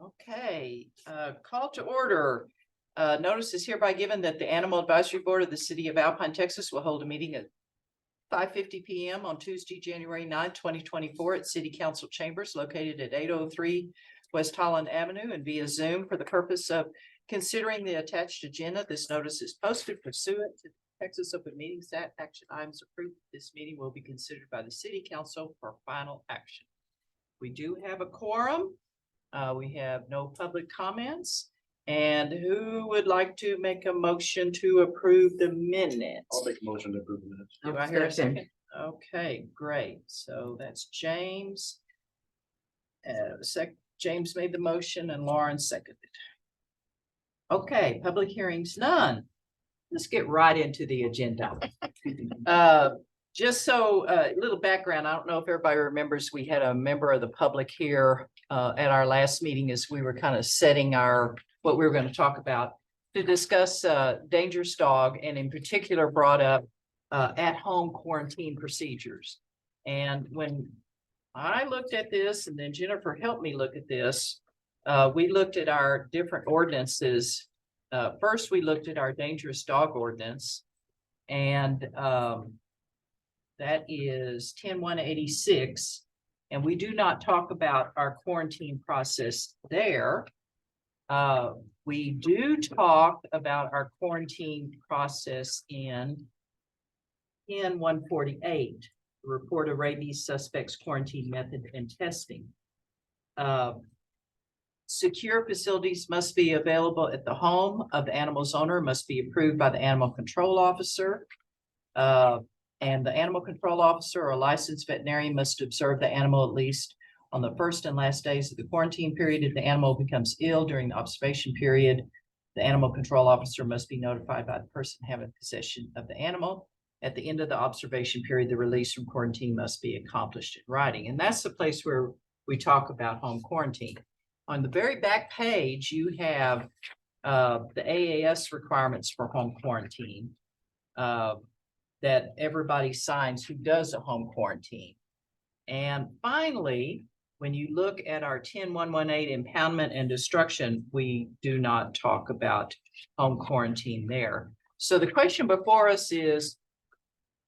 Okay, call to order. Notice is hereby given that the Animal Advisory Board of the City of Alpine, Texas will hold a meeting at 5:50 PM on Tuesday, January 9th, 2024 at City Council Chambers located at 803 West Holland Avenue and via Zoom for the purpose of considering the attached agenda. This notice is posted pursuant to Texas Open Meetings Act. Action items approved. This meeting will be considered by the City Council for final action. We do have a quorum. We have no public comments. And who would like to make a motion to approve the minutes? I'll make a motion to approve the minutes. Do I hear a second? Okay, great. So that's James. James made the motion and Lauren seconded. Okay, public hearings, none. Let's get right into the agenda. Just so a little background, I don't know if everybody remembers, we had a member of the public here at our last meeting as we were kind of setting what we were going to talk about to discuss dangerous dog, and in particular brought up at-home quarantine procedures. And when I looked at this, and then Jennifer helped me look at this, we looked at our different ordinances. First, we looked at our dangerous dog ordinance, and that is 10-186. And we do not talk about our quarantine process there. We do talk about our quarantine process in 10-148, report of rabies suspects quarantine method and testing. Secure facilities must be available at the home of the animal's owner, must be approved by the animal control officer. And the animal control officer or licensed veterinarian must observe the animal at least on the first and last days of the quarantine period. If the animal becomes ill during the observation period, the animal control officer must be notified by the person having possession of the animal. At the end of the observation period, the release from quarantine must be accomplished in writing. And that's the place where we talk about home quarantine. On the very back page, you have the AAS requirements for home quarantine that everybody signs who does a home quarantine. And finally, when you look at our 10-118 impoundment and destruction, we do not talk about home quarantine there. So the question before us is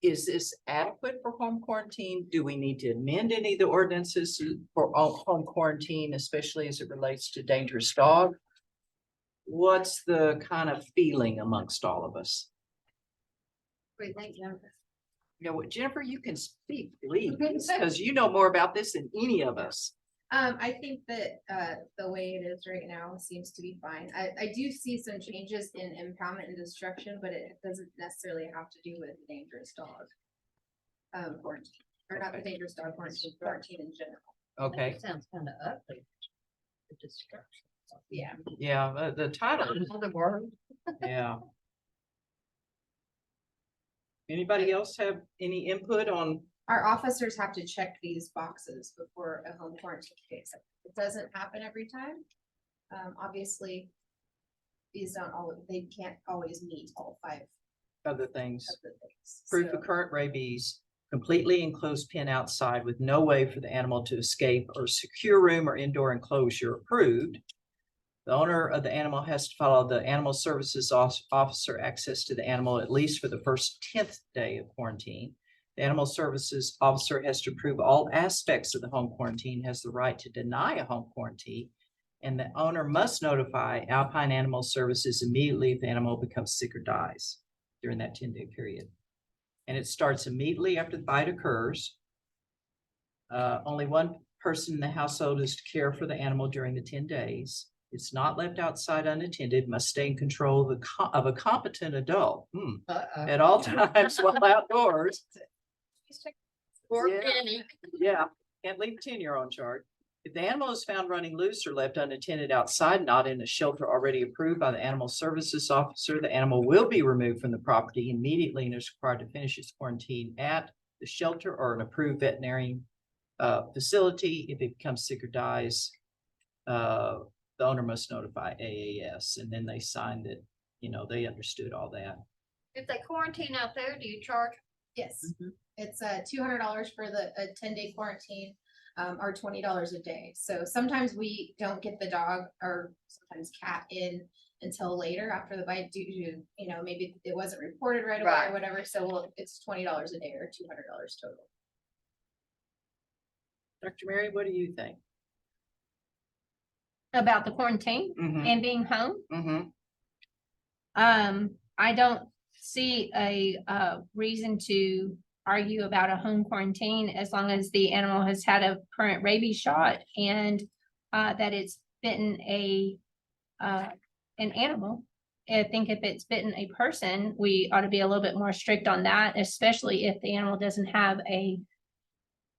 this adequate for home quarantine? Do we need to amend any of the ordinances for home quarantine, especially as it relates to dangerous dog? What's the kind of feeling amongst all of us? Great, thank you, Jennifer. You know what, Jennifer, you can speak, please, because you know more about this than any of us. I think that the way it is right now seems to be fine. I do see some changes in impoundment and destruction, but it doesn't necessarily have to do with dangerous dog quarantine, or not the dangerous dog quarantine in general. Okay, Sounds kind of ugly. The destruction. Yeah. yeah, the title, Another word. yeah. Anybody else have any input on? Our officers have to check these boxes before a home quarantine case. It doesn't happen every time. Obviously, these they can't always meet all 5 Other things? of the things. Proof So- of current rabies, completely enclosed pen outside with no way for the animal to escape, or secure room or indoor enclosure approved. The owner of the animal has to follow the animal services officer access to the animal at least for the first 10th day of quarantine. The animal services officer has to approve all aspects of the home quarantine, has the right to deny a home quarantine, and the owner must notify Alpine Animal Services immediately if the animal becomes sick or dies during that 10-day period. And it starts immediately after the bite occurs. Only one person in the household is to care for the animal during the 10 days. It's not left outside unattended, must stay in control of a competent adult at all times while outdoors. Poor Yeah. Penny. Yeah, can't leave a 10-year-old in charge. If the animal is found running loose or left unattended outside, not in a shelter already approved by the animal services officer, the animal will be removed from the property immediately and is required to finish its quarantine at the shelter or an approved veterinarian facility. If it becomes sick or dies, the owner must notify AAS, and then they signed it. You know, they understood all that. If they quarantine out there, do you charge? Yes, Mhm. it's $200 for a 10-day quarantine. are $20 a day. So sometimes we don't get the dog or sometimes cat in until later after the bite due to, maybe it wasn't reported right away or Right. whatever. So it's $20 a day or $200 total. Dr. Mary, what do you think? About the quarantine Mm-hmm, and being home. mm-hmm. I don't see a reason to argue about a home quarantine as long as the animal has had a current rabies shot and that it's bitten an animal. I think if it's bitten a person, we ought to be a little bit more strict on that, especially if the animal doesn't have a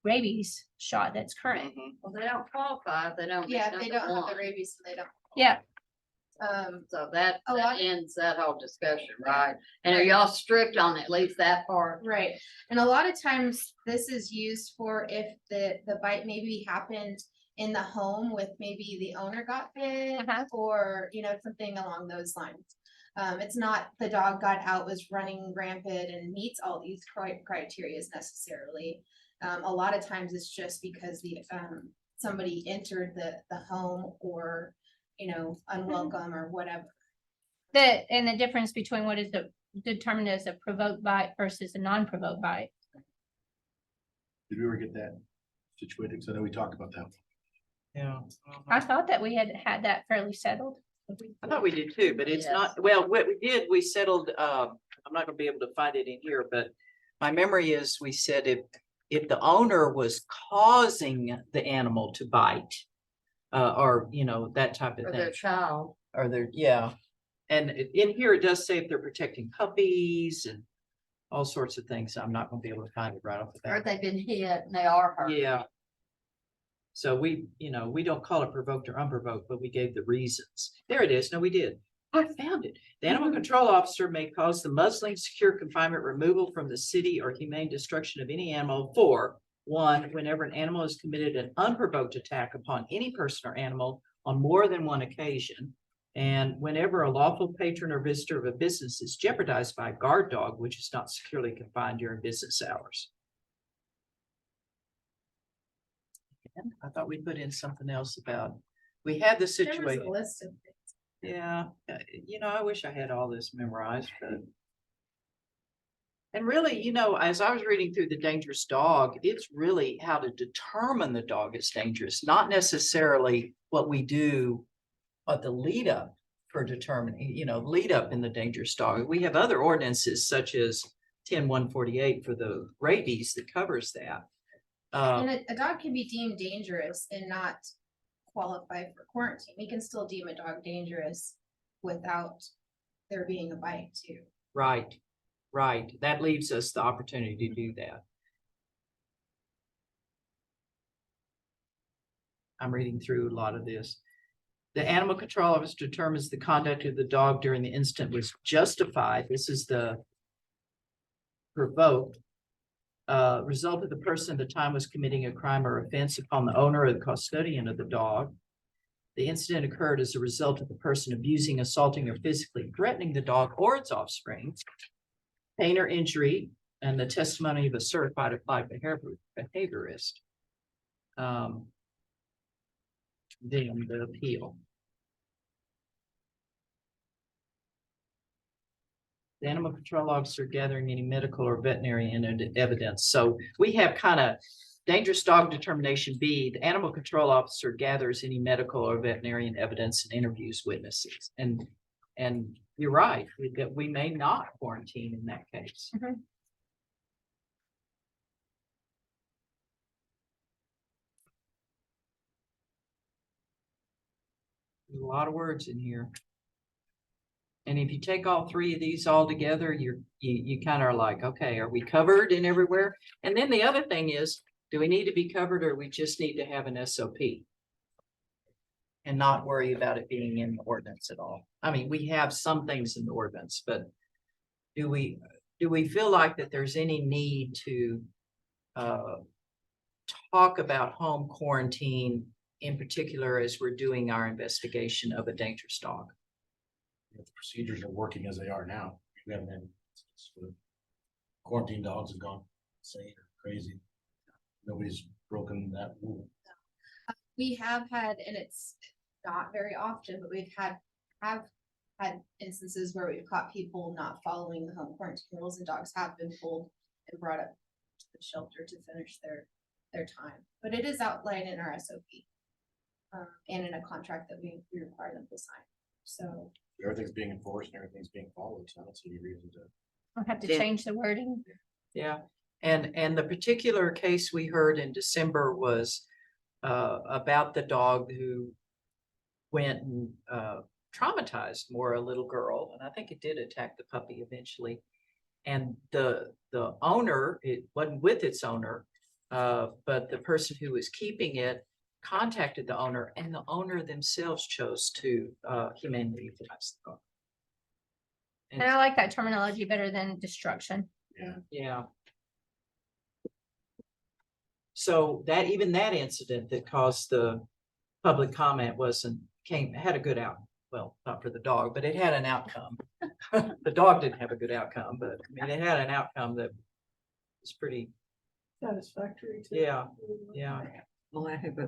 rabies shot that's current. Mhm. Well, they don't qualify, if they don't. Yeah, get if they number don't have the one. rabies, so they don't. Yeah, So that A lot- ends that whole discussion, right? And are y'all strict on at least that part? Right, and a lot of times this is used for if the bite maybe happened in the home with maybe the owner got bit Uh-huh. or, something along those lines. It's not the dog got out, was running rampant and meets all these criterias necessarily. A lot of times it's just because somebody entered the home or, unwelcome or whatever. and the difference between what is determined as a provoked bite versus a non-provoked bite. Did we ever get that situated? Because I know we talked about that. Yeah. I thought that we had that fairly settled. I thought we did too, but it's not, well, what we did, we settled, I'm not gonna be able to find it in here, but my memory is we said if the owner was causing the animal to bite, or, that type of For thing, their child, or yeah. And in here, it does say if they're protecting puppies and all sorts of things. I'm not gonna be able to find it right off the or bat. they've been hit and they are hurt. Yeah. So we don't call it provoked or unprovoked, but we gave the reasons. There it is. No, we did. I found it. The animal control officer may cause the muzzling, secure confinement, removal from the city or humane destruction of any animal for one, whenever an animal has committed an unprovoked attack upon any person or animal on more than one occasion. And whenever a lawful patron or visitor of a business is jeopardized by a guard dog, which is not securely confined during business hours. I thought we put in something else about, we had the There was a situation. list of things. Yeah, I wish I had all this memorized, but. And really, as I was reading through the dangerous dog, it's really how to determine the dog is dangerous, not necessarily what we do at the lead up for determining, lead up in the dangerous dog. We have other ordinances such as 10-148 for the rabies that covers that. And a dog can be deemed dangerous and not qualify for quarantine. We can still deem a dog dangerous without there being a bite too. Right. That leaves us the opportunity to do that. I'm reading through a lot of this. The animal control officer determines the conduct of the dog during the incident was justified. This is the provoked. Result of the person at the time was committing a crime or offense upon the owner or the custodian of the dog. The incident occurred as a result of the person abusing, assaulting, or physically threatening the dog or its offspring. Pain or injury, and the testimony of a certified applied behaviorist. Then the appeal. The animal control officer gathering any medical or veterinary evidence. So we have kind of dangerous dog determination B. The animal control officer gathers any medical or veterinarian evidence and interviews witnesses. And you're right, that we may not quarantine in that case. Mhm. There's a lot of words in here. And if you take all three of these all together, you kind of are like, okay, are we covered in everywhere? And then the other thing is, do we need to be covered or we just need to have an SOP? And not worry about it being in the ordinance at all. I mean, we have some things in the ordinance, but do we feel like that there's any need to talk about home quarantine in particular as we're doing our investigation of a dangerous dog? If the procedures are working as they are now. We haven't had quarantine dogs have gone insane or crazy. Nobody's broken that rule. We have had, and it's not very often, but have had instances where we've caught people not following the home quarantine rules, and dogs have been pulled and brought up to the shelter to finish their time. But it is outlined in our SOP. And in a contract that we require them to sign. So, Everything's being enforced and everything's being followed, so I don't see any reason to. I'll have to Yeah. change the wording. Yeah, and the particular case we heard in December was about the dog who went and traumatized more a little girl, and I think it did attack the puppy eventually. And the owner, it wasn't with its owner, but the person who was keeping it contacted the owner, and the owner themselves chose to humanely euthanize the dog. And I like that terminology better than destruction. Yeah. So that, even that incident that caused the public comment had a good well, not for the dog, but it had an outcome. The dog didn't have a good outcome, but I mean, it had an outcome that was pretty, Satisfactory. yeah, yeah. Well, I have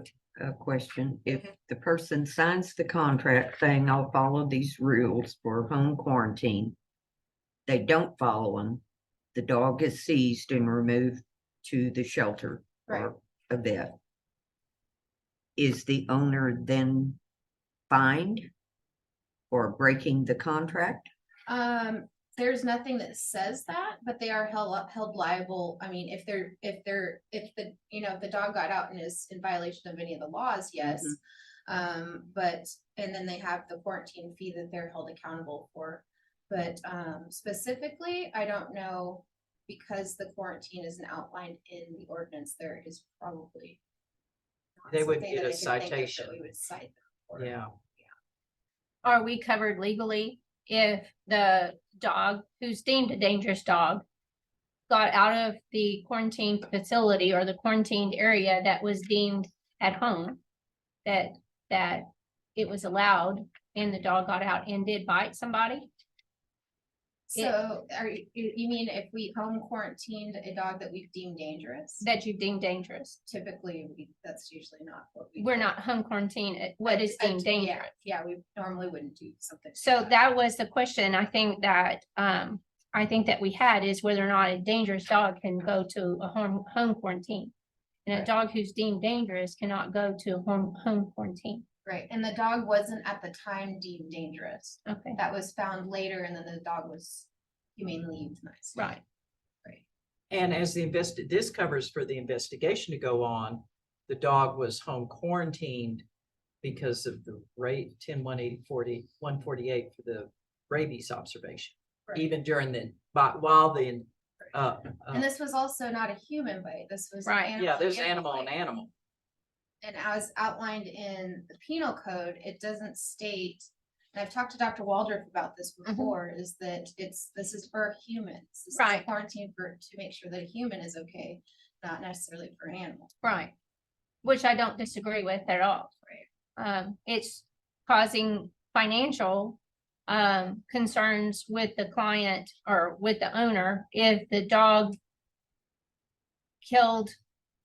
a question. If the person signs the contract saying I'll follow these rules for home quarantine, they don't follow them, the dog is seized and removed to the shelter or a vet. Is the owner then fined for breaking the contract? there's nothing that says that, but they are held liable. I mean, if the dog got out and is in violation of any of the laws, yes. But, and then they have the quarantine fee that they're held accountable for. But, specifically, I don't know, because the quarantine isn't outlined in the ordinance, there is probably not They would something get that a I can think of that citation. We would cite them for. Yeah, Are we covered legally if the dog who's deemed a dangerous dog got out of the quarantine facility or the quarantined area that was deemed at home? That it was allowed and the dog got out and did bite somebody? So you mean if we home quarantined a dog that we've deemed dangerous? That you deemed dangerous? Typically, that's usually not what we. We're do. not home quarantine at what is deemed Yeah, dangerous. yeah, we normally wouldn't do something. like So that was the question. I think that we had is whether or not a dangerous dog can go to a home quarantine. And a Right. dog who's deemed dangerous cannot go to home quarantine. Right, and the dog wasn't at the time deemed dangerous. Okay, That was found later, and then the dog was humanely euthanized. right. and as this covers for the investigation to go on, the dog was home quarantined because of the rate 148 for the rabies observation. Right. Even during and this was also not a human bite, this was. Right. yeah, there's bite. animal on animal. And as outlined in the penal code, it doesn't state, and I've talked to Dr. Waldrop about this before, is that this is for humans. This is a Right. quarantine to make sure that a human is okay, not necessarily for an animal. Right, which I don't disagree with at all. It's causing financial concerns with the client or with the owner if the dog killed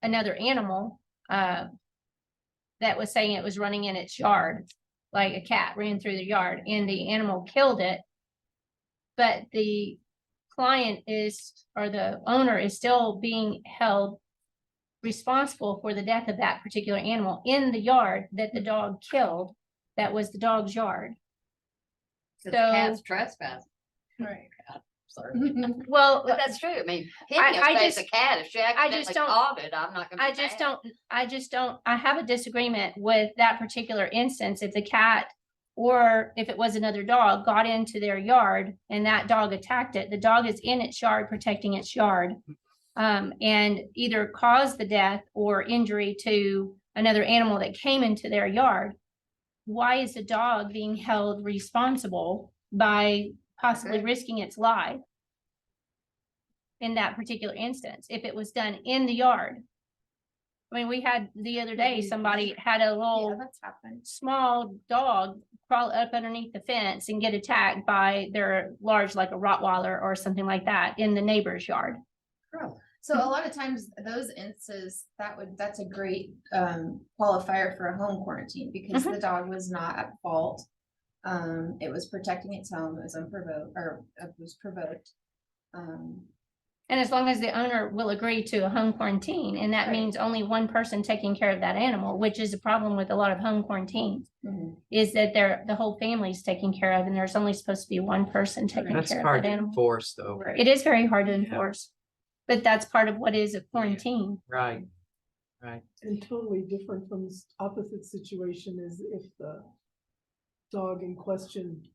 another animal that was saying it was running in its yard, like a cat ran through the yard and the animal killed it. But the client or the owner is still being held responsible for the death of that particular animal in the yard that the dog killed. That was the dog's yard. Cause the cat's trespassing. Right. Sorry. Well, But that's true. I mean, I Penny will say it's just- a cat. If she accidentally don't- caught it, I'm not gonna. I be just mad. I have a disagreement with that particular instance. If the cat or if it was another dog got into their yard and that dog attacked it, the dog is in its yard protecting its yard. And either caused the death or injury to another animal that came into their yard. Why is the dog being held responsible by possibly Okay. risking its life? In that particular instance, if it was done in the yard. I mean, we had the other day, somebody had a Yeah, little that's happened. small dog crawl up underneath the fence and get attacked by their large, like a Rottweiler or something like that in the neighbor's yard. Oh. So a lot of times those instances, that's a great qualifier for a home quarantine because the dog was not at fault. It was protecting its home, it was unprovoked, or it was provoked. And as long as the owner will agree to a home quarantine, and that Right. means only one person taking care of that animal, which is a problem with a lot of home quarantines, is that the whole family's taken care of, and there's only supposed to be one person taking That's care of hard that to animal. enforce though. It is very hard to Yeah. enforce, but that's part of what is a quarantine. Right. Right. And totally different from this opposite situation is if the dog in question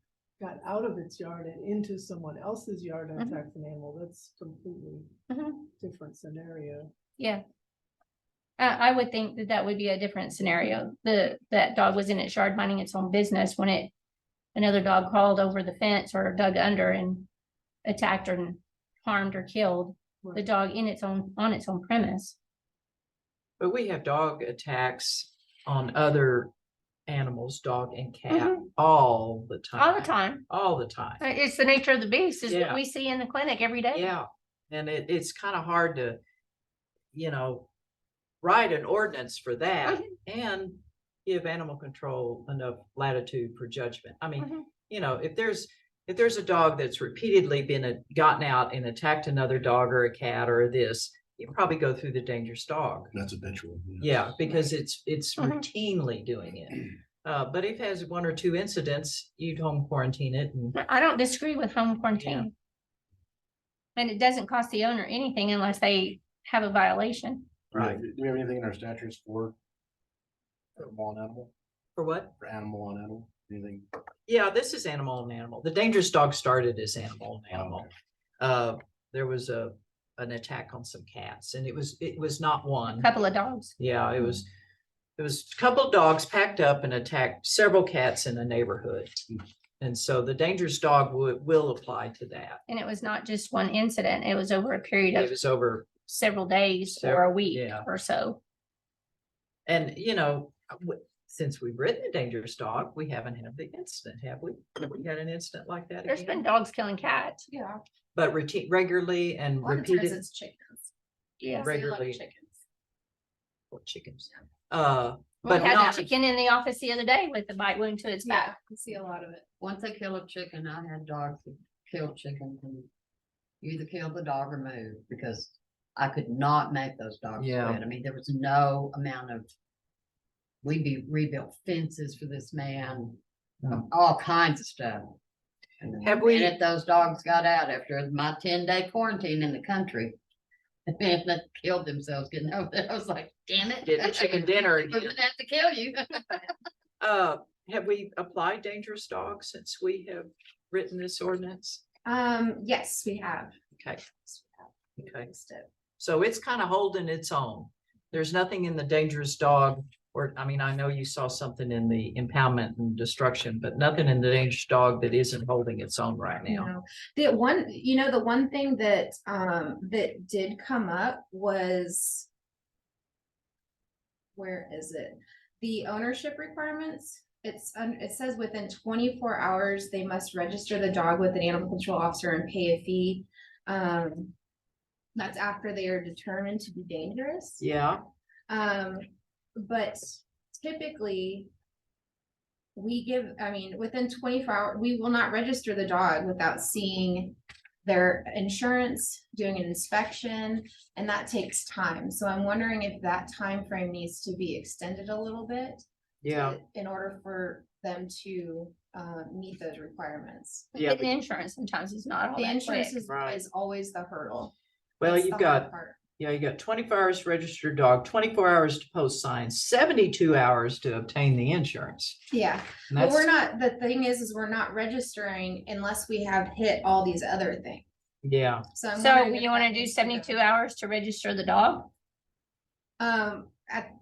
got out of its yard and into someone else's yard and Mhm. attacked an animal, that's completely Mhm. different scenario. Yeah. I would think that that would be a different scenario. That dog was in its yard minding its own business when another dog crawled over the fence or dug under and attacked and harmed or killed the Right. dog on its own premise. But we have dog attacks on other animals, dog and cat, all the time. All the time. All the time. It's the nature of the beast is what Yeah. we see in the clinic every day. Yeah, and it's kind of hard to, write an ordinance for that and give animal control enough latitude for judgment. I mean, Mhm. if there's a dog that's repeatedly gotten out and attacked another dog or a cat or this, you probably go through the dangerous dog. That's habitual. Yeah, because it's Mhm. routinely doing it. But if it has one or two incidents, you'd home quarantine it and I don't disagree with home quarantine. And it doesn't cost the owner anything unless they have a violation. Right. Do we have anything in our statutes for animal on animal, for what? for animal on animal, anything? Yeah, this is animal on animal. The dangerous dog started as animal on animal. There was an attack on some cats and it was not one. Couple of dogs. Yeah, it was a couple of dogs packed up and attacked several cats in a neighborhood. And so the dangerous dog will apply to that. And it was not just one incident. It was over a period It of was over, several days or a week yeah. or so. and since we've written a dangerous dog, we haven't had the incident, have we? Have we had an incident like that There's been again? dogs killing cats. Yeah. But regularly and A lot of times repeated it's chickens. Yeah. I see a lot of regularly. chickens. or chickens. We But had not, a chicken in the office the other day with a bite wound to its Yeah, back. I see a lot of it. Once they kill a chicken, I had dogs that kill chickens and you either kill the dog or move because I could not make those dogs Yeah. quit. I mean, there was no amount of. We rebuilt fences for this man, all kinds of stuff. And Have the we- minute those dogs got out after my 10-day quarantine in the country. And they killed themselves getting over there. I was like, damn it. Did the chicken dinner We're again. gonna have to kill you. Have we applied dangerous dogs since we have written this ordinance? Yes, we have. Okay, okay. Step. So it's kind of holding its own. There's nothing in the dangerous dog, or, I mean, I know you saw something in the impoundment and destruction, but nothing in the dangerous dog that isn't holding its own right now. No. The one thing that that did come up was, where is it? The ownership requirements. It says within 24 hours, they must register the dog with an animal control officer and pay a fee. That's after they are determined to be dangerous. Yeah, But typically. Within 24 hours, we will not register the dog without seeing their insurance, doing an inspection, and that takes time. So I'm wondering if that time frame needs to be extended a little bit. yeah, In order for them to meet those requirements. yeah. Getting insurance sometimes is not all The that insurance quick. is always the hurdle. Well, That's you've the hard got, part. you got 24 hours registered dog, 24 hours to post signs, 72 hours to obtain the insurance. Yeah, And but we're that's, not, the thing is we're not registering unless we have hit all these other things. yeah, So I'm So wondering if you that want to do needs to go. 72 hours to register the dog?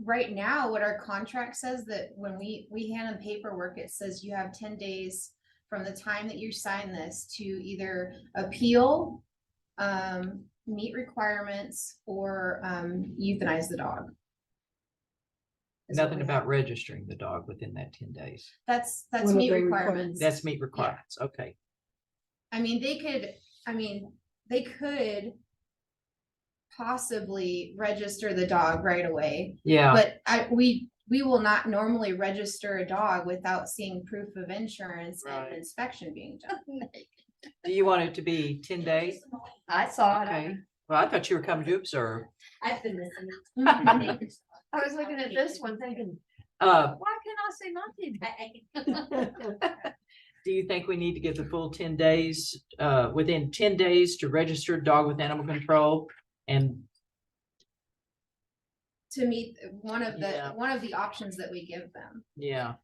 Right now, what our contract says that when we hand them paperwork, it says you have 10 days from the time that you sign this to either appeal, meet requirements, or euthanize the dog. Is what nothing we about have. registering the dog within that 10 days. That's One of meet the requirements. That's meet requirements, okay. They could possibly register the dog right away. Yeah, But we will not normally register a dog without seeing proof of insurance and Right. an inspection being done. do you want it to be 10 days? I saw it. Okay, well, I thought you were coming to observe. I've been listening. I was looking at this one thinking, Uh, why can't I say nothing? do you think we need to give the full 10 days, within 10 days to register a dog with animal control? And To meet Yeah. one of the options that we give them. yeah,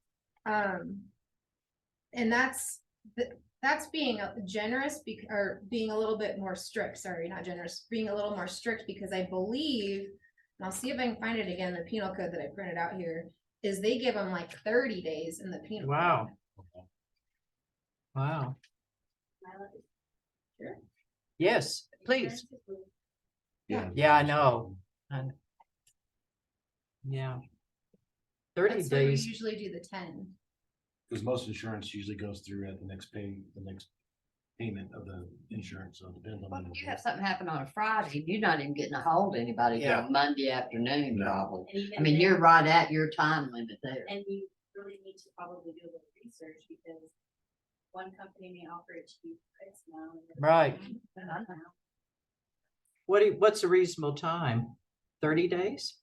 And that's being generous or being a little bit more strict, sorry, not generous, being a little more strict because I believe, and I'll see if I can find it again, the penal code that I printed out here, is they give them like 30 days in the penal. wow, code. wow. Sure. Yes, please. Yeah. Yeah, I know. Yeah. 30 That's why we days, usually do the 10. Because most insurance usually goes through at the next payment of the insurance, so it depends on. Well, when if it you have is. something happen on a Friday, you're not even getting a hold of anybody Yeah. till Monday afternoon, No. probably. I mean, you're right at your time limit there. And you really need to probably do a little research because one company may offer it cheap price now. and Right. another now. What's a reasonable time? 30 days?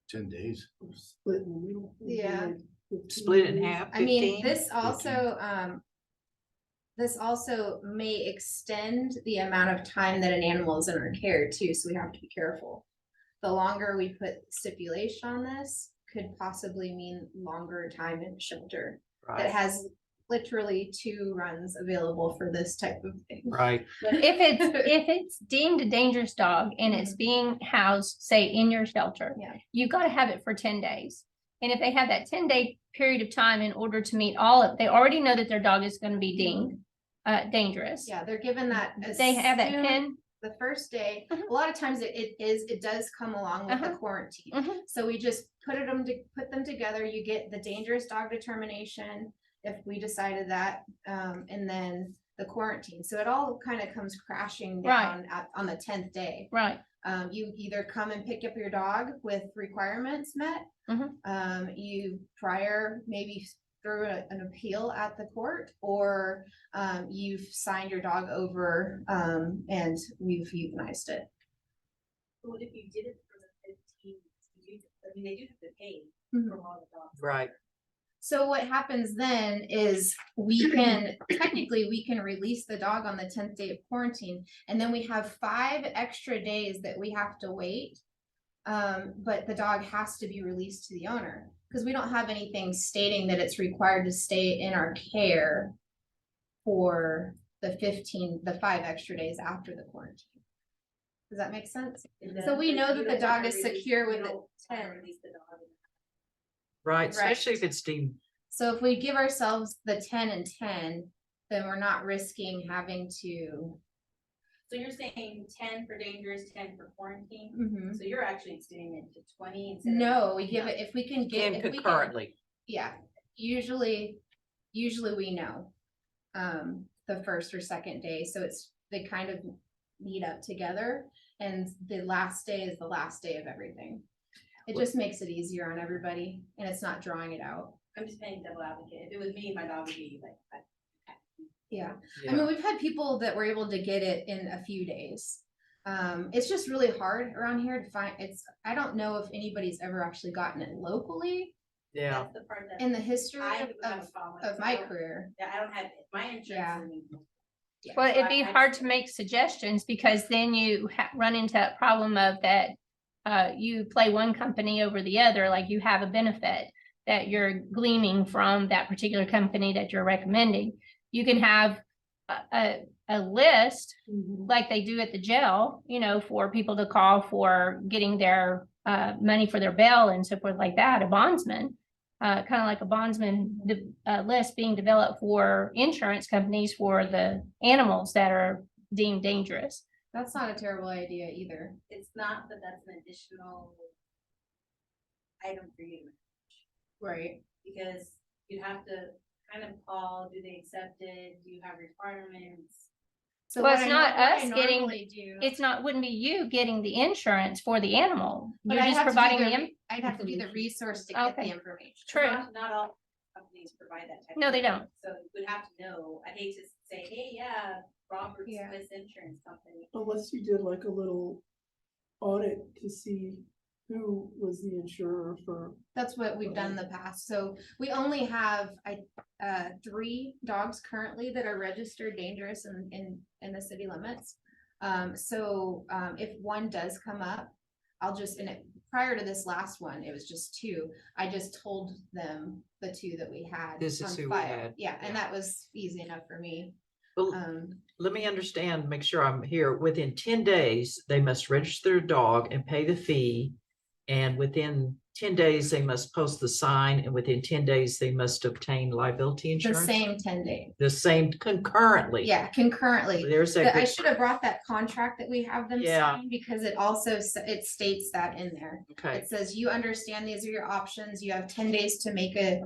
10 days. Split in the middle. It'd be Yeah. like 15 Split it in days. half, I mean, 15? this also may extend the amount of time that an animal is in our care too, so we have to be careful. The longer we put stipulation on this could possibly mean longer time in shelter that Right, has literally 2 runs available for this type of thing. right, If it's deemed a dangerous dog and it's being housed, say, in your shelter. Yeah. You've got to have it for 10 days. And if they have that 10-day period of time in order to meet all of, they already know that their dog is going to be deemed dangerous. Yeah, they're given that. as They have that soon- pin. The first day, Mhm. a lot of times it does come along with the Uh-huh. quarantine. Mhm. So we just put them together, you get the dangerous dog determination, if we decided that, and then the quarantine. So it all kind of comes crashing Right. down on the 10th day. Right. You either come and pick up your dog with requirements met. Mhm. You prior maybe through an appeal at the court, or you've signed your dog over and we've euthanized it. But what if you did it for the 15? I mean, they do have to pay Mhm. for all the dogs. right. So what happens then is we can, technically, we can release the dog on the 10th day of quarantine, and then we have 5 extra days that we have to wait. But the dog has to be released to the owner, because we don't have anything stating that it's required to stay in our care for the 5 extra days after the quarantine. Does that make sense? So we know that You the don't dog wanna is release- secure you with the don't wanna 10. release the dog. Right, especially if it's deemed, So if we give ourselves the 10 and 10, then we're not risking having to. So you're saying 10 for dangerous, 10 for quarantine? Mhm. So you're actually extending it to 20 instead of. No, we give it, if we can get. and if we can- concurrently, Yeah, usually we know, the first or second day, so they kind of meet up together. And the last day is the last day of everything. It just makes it easier on everybody, and it's not drawing it out. I'm just playing devil advocate. If it was me, my dog would be like. Yeah. I yeah, mean, we've had people that were able to get it in a few days. It's just really hard around here to find, I don't know if anybody's ever actually gotten it locally yeah, That's the part that. in the history I of, would have a problem with, of 'cause my I don't- career. Yeah, I don't have, my insurance. Yeah. isn't- Yeah. Well, So it'd be I hard just- to make suggestions because then you run into that problem of that you play one company over the other, like you have a benefit that you're gleaming from that particular company that you're recommending. You can have a list like they do at the jail, for people to call for getting their money for their bail and so forth like that, a bondsman. Kind of like a bondsman list being developed for insurance companies for the animals that are deemed dangerous. That's not a terrible idea either. It's not, but that's an additional item for you, Right. because you have to kind of call, do they accept it, do you have requirements? So Well, what it's I not what I us getting- normally do- It's not, wouldn't be you getting the insurance for the animal. but You're I'd just have to do providing the the, re- I'd have to do the resource to get the Okay. information. true. Not all companies provide that type. No, of they info. don't. So you would have to know, I hate to say, hey, yeah, Robert Yeah. Smith Insurance Company. Unless you did like a little audit to see who was the insurer for. That's what we've done in the past. So we only have, 3 dogs currently that are registered dangerous in the city limits. If one does come up, I'll just, prior to this last one, it was just 2. I just told them the 2 that we had. This is on who we file. had. Yeah, Yeah. and that was easy enough for me. Well, let me understand, make sure I'm here. Within 10 days, they must register their dog and pay the fee. And within 10 days, they must post the sign, and within 10 days, they must obtain liability The insurance. same 10 days. The same concurrently. Yeah, concurrently. There's that. But I good- should have brought that contract that we have them Yeah. sign because it also, it states that in there. Okay, It says you understand these are your options. You have 10 days to make a,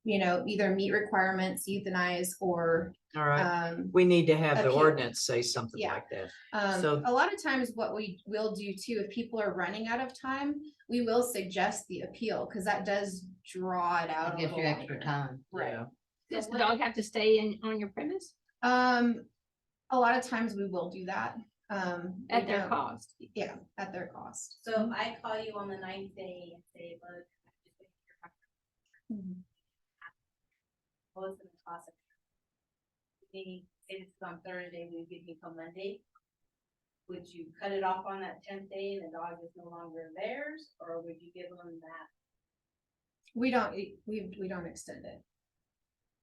either meet requirements, euthanize, or, all right. We need to have the appeal. ordinance say something Yeah. like that. So- a lot of times what we will do too, if people are running out of time, we will suggest the appeal, because that does draw it out. It a gives little you extra longer. time. Right. Yeah. Does the dog have to stay on your premise A lot of times we will do that. at we their don't- cost? Yeah, at their cost. So if I call you on the 9th day and say, look, I just went to your doctor, what was the cost? Meaning, if it's on Thursday, we give me till Monday. Would you cut it off on that 10th day and the dog is no longer theirs, or would you give them that? We don't extend it.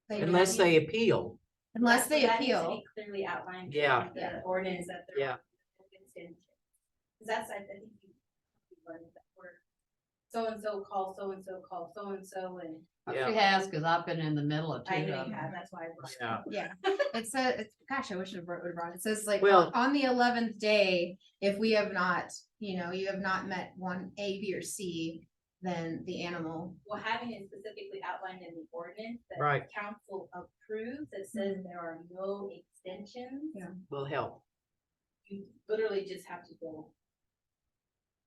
Unless they appeal. Unless they That needs to appeal. be Clearly outlined. Yeah. in The ordinance that they're. Yeah. Cause that's, I think you learned that word. So-and-so call so-and-so, call so-and-so, and Yeah. She has, cause I've been in the middle of 2 I of know you them. have, that's why. I brought it Yeah. up. Yeah, gosh, I wish I would have brought it. It says like, Well- on the 11th day, if we have not, you have not met one A, B, or C, then the animal. Well, having it specifically outlined in the ordinance that Right. council approves, that says there are no extensions. Yeah. Will help. You literally just have to go.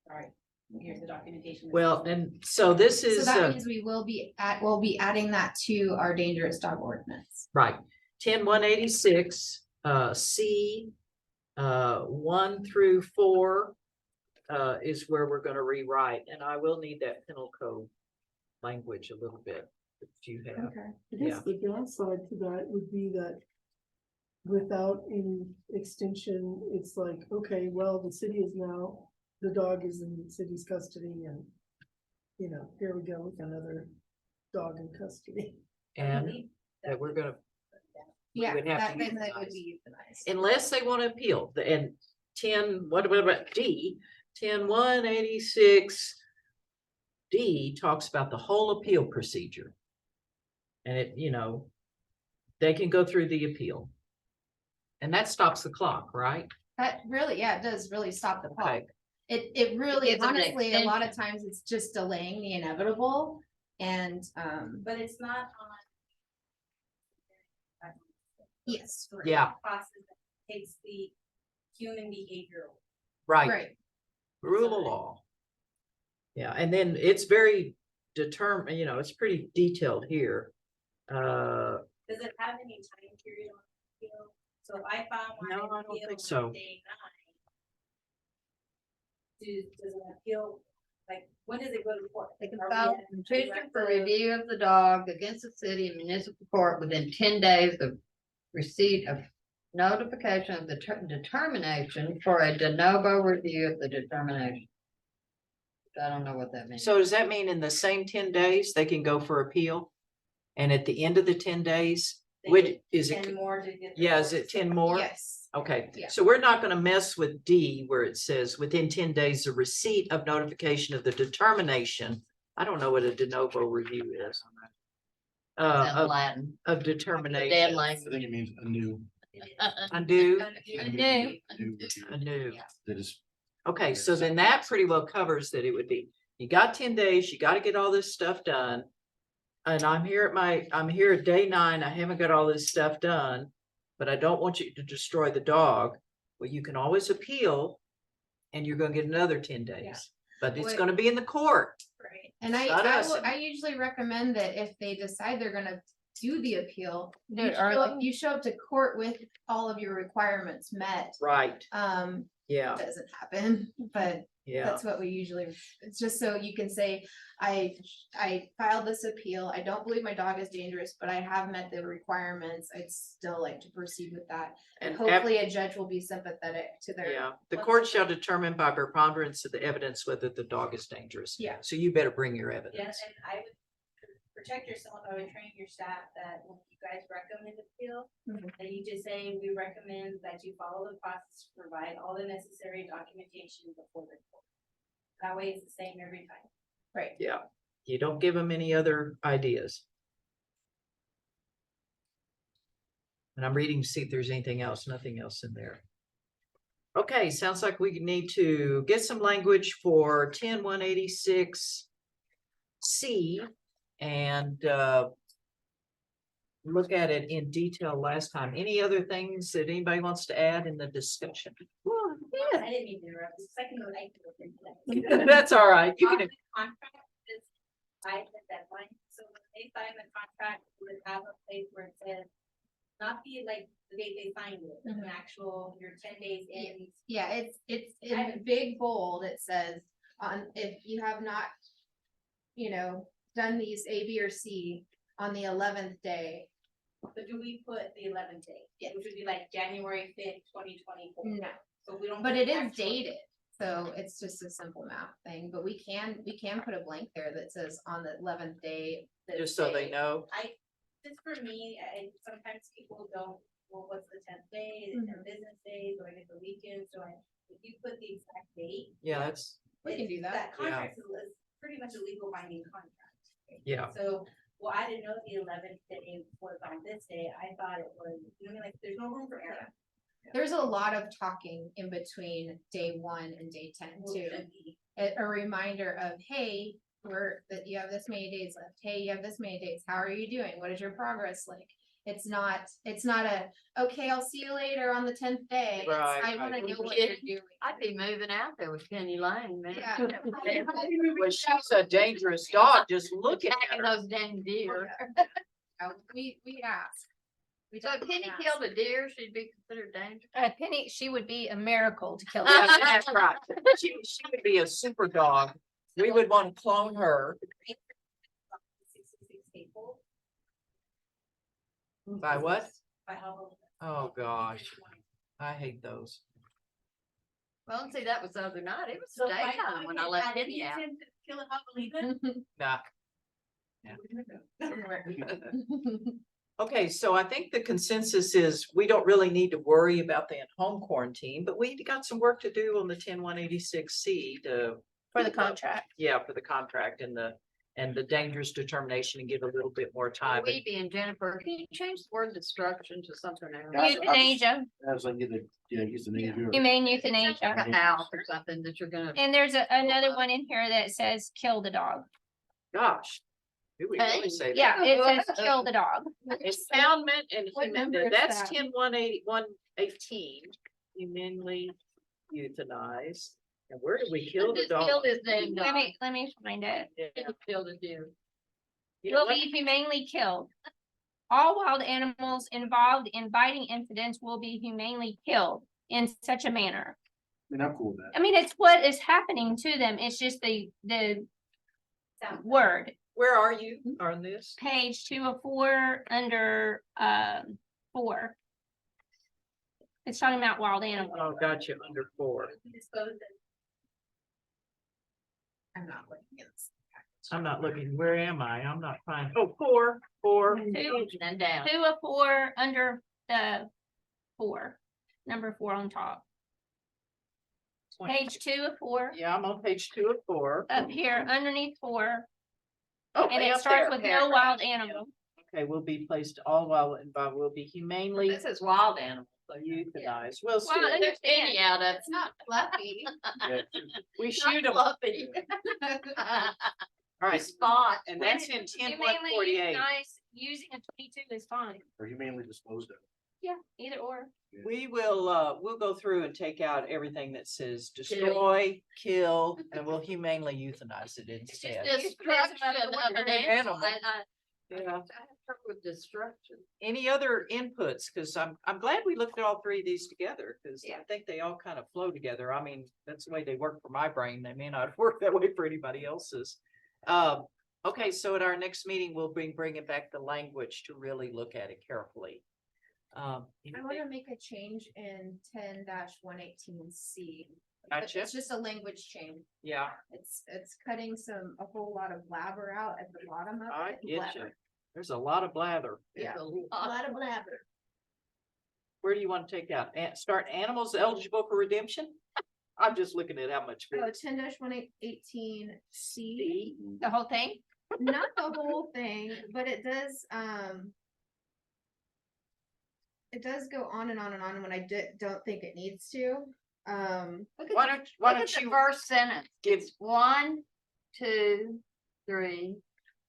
Sorry, here's the documentation. Well, and so this So is, that means we'll be adding that to our dangerous dog ordinance. right, 10-186, C, 1 through 4. Is where we're gonna rewrite, and I will need that penal code language a little bit, if you have. Okay. I guess the downside to that would be that without any extension, it's like, okay, well, the city is now, the dog is in the city's custody and, here we go with another dog in custody. And that we're gonna, Yeah, would have that to then that euthanize. would be euthanized. unless they want to appeal, and 10, what about D? 10-186 D talks about the whole appeal procedure. And it, they can go through the appeal. And that stops the clock, right? That really, yeah, it does really stop the clock. Okay. It really, gives them an honestly, a lot of extension. times it's just delaying the inevitable and, But it's not on. yes. Yeah. Process that takes the human behavior. Right. Right. Rule of law. Yeah, and then it's very determined, it's pretty detailed here. Does it have any time period on appeal? So if I found one. No, and I don't appeal think on so. Day 9. Does an appeal, like, when does it go to court? They can Are we file at a petition for directive? review of the dog against the city and municipal court within 10 days of receipt of notification of the determination for a de novo review of the determination. I don't know what that means. So does that mean in the same 10 days, they can go for appeal? And at the end of the 10 days, They which, get is it, 10 more to get. the yeah, is court it 10 set. more? Yes. Okay, Yeah. so we're not gonna mess with D where it says within 10 days of receipt of notification of the determination. I don't know what a de novo review is. That's Of Latin. of The determination. dead I language. think it means a new. Undo, Anew. anew. That is, Okay, so then that pretty well covers that it would be, you got 10 days, you gotta get all this stuff done. And I'm here at day 9, I haven't got all this stuff done. but I don't want you to destroy the dog. Well, you can always appeal and you're gonna get another 10 days, but it's Wait. gonna be in the court. Right. And Not us. I usually recommend that if they decide they're gonna do the appeal, Do it early. you show up to court with all of your requirements met. Right, It doesn't happen, but yeah. that's what we usually, it's just so you can say, I filed this appeal. I don't believe my dog is dangerous, but I have met the requirements. I'd still like to proceed with that. And And hopefully a judge will be sympathetic to their. Yeah, the court shall determine by preponderance of the evidence whether the dog is dangerous. Yeah. So you better bring your Yes, evidence. and I would protect yourself, I would train your staff that when you guys recommend appeal, Mhm. that you just say, we recommend that you follow the process to provide all the necessary documentation before the court. That way it's the same every time. Right. Yeah, you don't give them any other ideas. And I'm reading to see if there's anything else, nothing else in there. Okay, sounds like we need to get some language for 10-186 C and look at it in detail last time. Any other things that anybody wants to add in the discussion? I didn't mean to interrupt, the second one I can look into that. That's all right. You can, Contract is by the deadline, so when they sign the contract, we would have a place where it says, not be like the date they signed it, an actual, your 10 days in. Yeah, it's in big bold. It says, if you have not, done these A, B, or C on the 11th day. But do we put the 11th day? Yeah. Which would be like January 5th, 2024. No, So we don't. but put it the is actual- dated, so it's just a simple math thing, but we can put a blank there that says on the 11th day. this just so they day. know. Just for me, sometimes people don't, well, what's the 10th day, the 10 business days, or I get the weekend, so if you put the exact date. Yeah, that's, We can do that. That contract is pretty much a legal binding contract. yeah. So, well, I didn't know the 11th day was on this day, I thought it was, you know, what I mean, like, there's no room for error. There's a lot of talking in between day 1 and day 10 Well, too. it should be. A reminder of, hey, that you have this many days left. Hey, you have this many days. How are you doing? What is your progress like? It's not okay, I'll see you later on the 10th day. It's, Right, I wanna right. know what Yeah. you're doing. I'd be moving out there with Penny Lane, man. Yeah. Well, she's a dangerous dog, just looking at Attacking her. those dang deer. We ask. We So if definitely Penny ask. killed a deer, she'd be considered dangerous. Penny, she would be a miracle to kill. Yeah, that. that's right. She would be a super dog. We would want to clone her. 66 people, By what? by how. Oh, gosh. I hate those. Well, and see, that was the other night. It was So by daytime when I how let many Penny out. intend to Kill it, how believe it? Nah. Okay, so I think the consensus is we don't really need to worry about the home quarantine, but we got some work to do on the 10-186 C to, For the contract. yeah, for the contract and the dangerous determination and give a little bit more time. We being Jennifer, can you change the word destruction to something else? Yeah. Euthanasia, I was like, use the name of your. humane Like euthanasia. a house or something that you're gonna. And there's another one in here that says kill the dog. Gosh. Do we really Hey. say that? Yeah, it says kill the dog. Impoundment and What number human, is that's that? 10-118, humanely euthanized. And where did we kill the Just killed dog? his dang dog. Let me find it. Yeah. Killed a deer. You know Will what? be humanely killed. All wild animals involved in biting incidents will be humanely killed in such a manner. I mean, I'm cool with that. I mean, it's what is happening to them. It's just the Sounds- word. Where are you on this? Page 204 under 4. It's talking about wild animals. Oh, gotcha, under 4. Dispose of. I'm not looking at this. I'm not looking, where am I? I'm not finding, oh, 4. And down. 204 under the 4, number 4 on top. Page 204, Yeah, I'm on page 2 of 4. up here underneath 4, Oh, and it starts with no wild animal. Okay, will be placed all wild and will be humanely This is wild animals. euthanized. Well, Well, still, I understand. Penny out of. It's not fluffy. Yeah. we shoot them. Fluffy. All right, Spot. and that's in Humanely 10-148. euthanized using a 22 is fine. Or humanely disposed of. Yeah, either or. We will, we'll go through and take out everything that says destroy, kill, and we'll humanely euthanize it instead. Destruction of an animal. Animal. I Yeah. have trouble with destruction. Any other inputs? Cause I'm glad we looked at all three of these together, cause I Yeah. think they all kind of flow together. I mean, that's the way they work for my brain. They may not work that way for anybody else's. Okay, so at our next meeting, we'll bring it back the language to really look at it carefully. I anything? wanna make a change in 10-118C. Gotcha. It's just a language change. Yeah, It's cutting a whole lot of blabber out at the bottom of I it. get you. Blabber. There's a lot of blather. Yeah. It's a A lot. lot of blabber. Where do you want to take out? Start animals eligible for redemption? I'm just looking at how much. Oh, 10-118C, The whole thing? not the whole thing, but it does go on and on and on when I don't think it needs to. Why Look at don't the you first sentence. give, It's 1, 2, 3,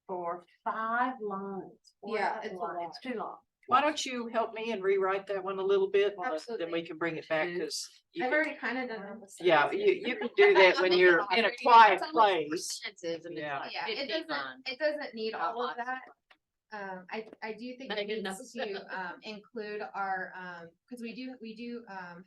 4, 5 lines. Yeah, Wow, it's a wow, lot. It's too long. why don't you help me and rewrite that one a little bit? Then we Absolutely. can bring it back because. I've already kind of done it. Yeah, you can do that when you're in a quiet place. Sentences and it's Yeah. like Yeah, 15 lines. it doesn't need Not all of lots. that. I do think Make it it needs enough. to, include our, cause we do,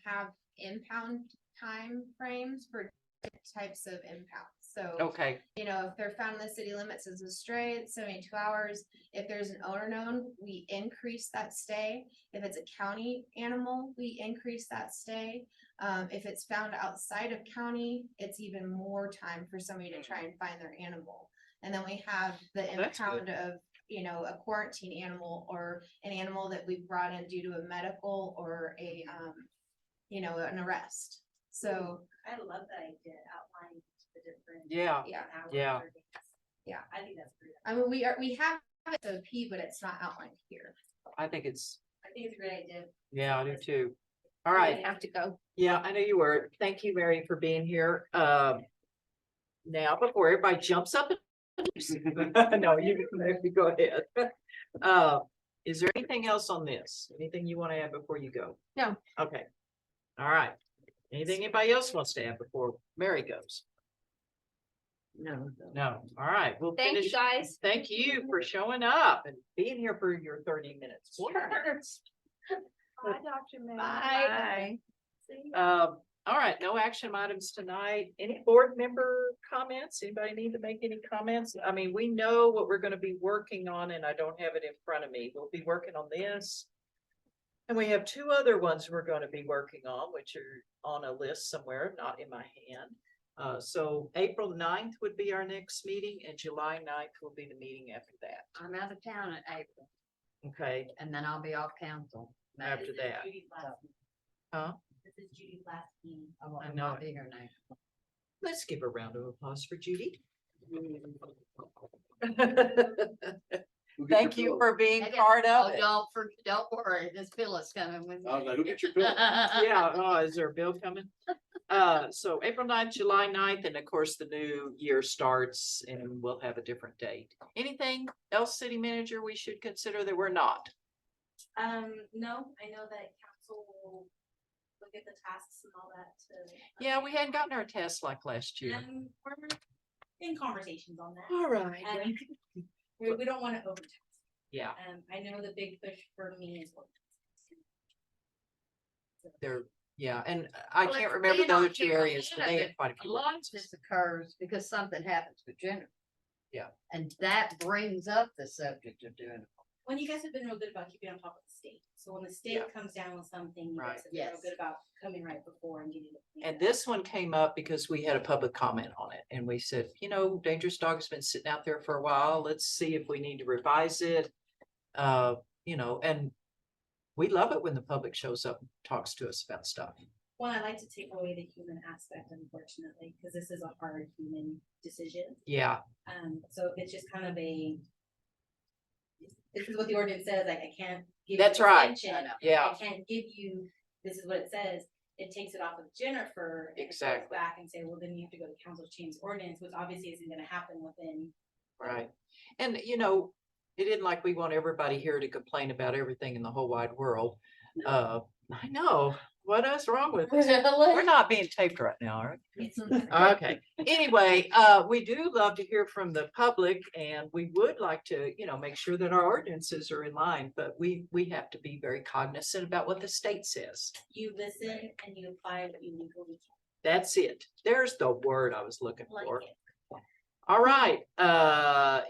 have impound time frames for different types of impounds. So, Okay, you know, if they're found in the city limits as a stray, it's 72 hours. If there's an owner known, we increase that stay. If it's a county animal, we increase that stay. If it's found outside of county, it's even more time for somebody to try and find their animal. And then we have the That's good. impound of, you know, a quarantine animal or an animal that we brought in due to a medical or a, you know, an arrest. So, I love that idea, outlining the different. yeah, yeah, hours Yeah. or days. Yeah. I think that's great. I mean, we have SOP, but it's not outlined here. I think it's, I think it's a great idea. yeah, I do too. All right. Have to go. Yeah, I know you were. Thank you, Mary, for being here. Now, before everybody jumps up. No, you go ahead. Is there anything else on this? Anything you want to add before you go? No. Okay. All right. Anything anybody else wants to add before Mary goes? No. No. All right, we'll Thank you, finish. guys. Thank you for showing up and being here for your 30 minutes. Bye, Dr. May. Bye. See you. All right, no action items tonight. Any board member comments? Anybody need to make any comments? I mean, we know what we're gonna be working on and I don't have it in front of me. We'll be working on this. And we have two other ones we're gonna be working on, which are on a list somewhere, not in my hand. So April 9th would be our next meeting and July 9th will be the meeting after that. I'm out of town in April, Okay, and then I'll be off council. May. after that. Judy's last meeting. Huh? This is Judy's last meeting. I won't I know not it. be here next. Let's give a round of applause for Judy. Thank you for being part of it. Don't worry, this bill is coming with. I was like, who gets your bill? Yeah, oh, is there a bill coming? So April 9th, July 9th, and of course, the new year starts and we'll have a different date. Anything else, city manager, we should consider that we're not? No, I know that council will look at the tasks and all that to. Yeah, we hadn't gotten our test like last year. And we're in conversations on that. All right. And we don't want to overtax. Yeah, I know the big push for me is. they're, yeah, and I Well, can't it's remember being the on other two here, areas, you but know, they that had quite a A few. lot of ordinances. this occurs because something happens with Jennifer. Yeah. And that brings up the subject of doing it. When you guys have been real good about keeping on top of the state. So when the state Yeah. comes down with something, you Right. guys have been real Yes. good about coming right before and getting it. cleaned And up. this one came up because we had a public comment on it and we said, you know, Dangerous Dog has been sitting out there for a while. Let's see if we need to revise it. You know, and we love it when the public shows up and talks to us about stuff. One, I like to take away the human aspect, unfortunately, because this is a hard human decision. Yeah, So it's just kind of this is what the ordinance says, like, I can't. give you That's right. extension. yeah, I can't give you, this is what it says. It takes it off of Jennifer. and it goes Exactly. Back and say, well, then you have to go to council to change the ordinance, which obviously isn't gonna happen within. right. And you know, it isn't like we want everybody here to complain about everything in the whole wide world. I know, what is wrong with us? We're not being taped right now, are we? Okay, anyway, we do love to hear from the public and we would like to, make sure that our ordinances are in line, but we have to be very cognizant about what the state says. You listen and you apply what you legally That's it. There's the word I was looking can, like for. it. All right,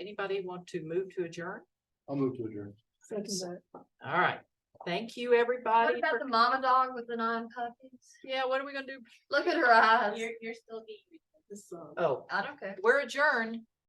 anybody want to move to adjourn? I'll move to adjourn. Second that. All right, thank you, What everybody. about for- the mama dog with the 9 puppies? Yeah, what are we gonna do? Look at her eyes. You're still being. This, Oh, I don't care. we're adjourned.